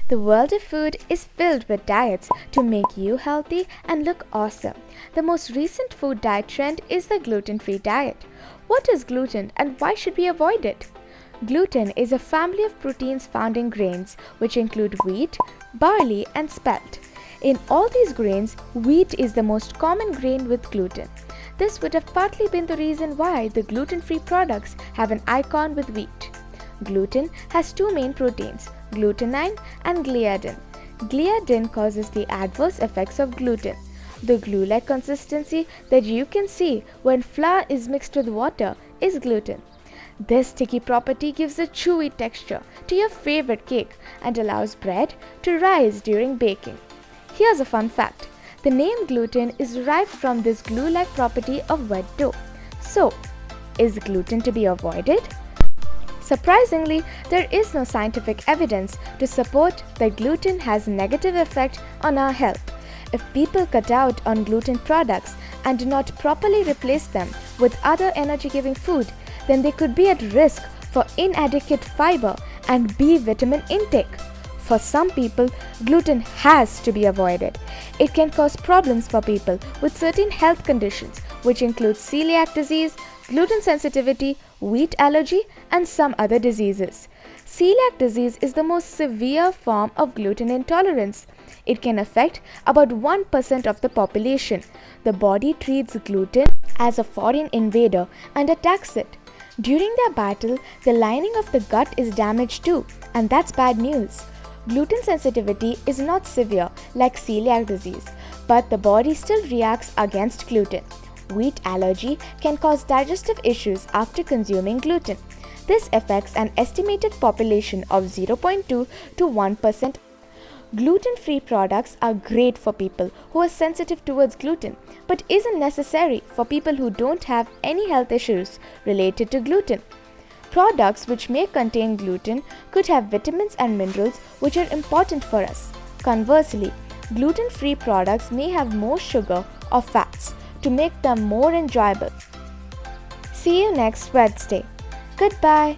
The world of food is filled with diets to make you healthy and look awesome. The most recent food diet trend is the gluten-free diet. What is gluten and why should we avoid it? Gluten is a family of proteins found in grains, which include wheat, barley, and spelt. In all these grains, wheat is the most common grain with gluten. This would have partly been the reason why the gluten-free products have an icon with wheat. Gluten has two main proteins, glutenine and gliadin. Gliadin causes the adverse effects of gluten. The glue-like consistency that you can see when flour is mixed with water is gluten. This sticky property gives a chewy texture to your favorite cake and allows bread to rise during baking. Here's a fun fact. The name gluten is derived from this glue-like property of wet dough. So, is gluten to be avoided? Surprisingly, there is no scientific evidence to support that gluten has a negative effect on our health. If people cut out on gluten products and do not properly replace them with other energy-giving food, then they could be at risk for inadequate fiber and B vitamin intake. For some people, gluten has to be avoided. It can cause problems for people with certain health conditions, which include celiac disease, gluten sensitivity, wheat allergy, and some other diseases. Celiac disease is the most severe form of gluten intolerance. It can affect about 1% of the population. The body treats gluten as a foreign invader and attacks it. During their battle, the lining of the gut is damaged too, and that's bad news. Gluten sensitivity is not severe like celiac disease, but the body still reacts against gluten. Wheat allergy can cause digestive issues after consuming gluten. This affects an estimated population of 0.2 to 1%. Gluten-free products are great for people who are sensitive towards gluten, but isn't necessary for people who don't have any health issues related to gluten. Products which may contain gluten could have vitamins and minerals which are important for us. Conversely, gluten-free products may have more sugar or fats to make them more enjoyable. See you next Wednesday. Goodbye.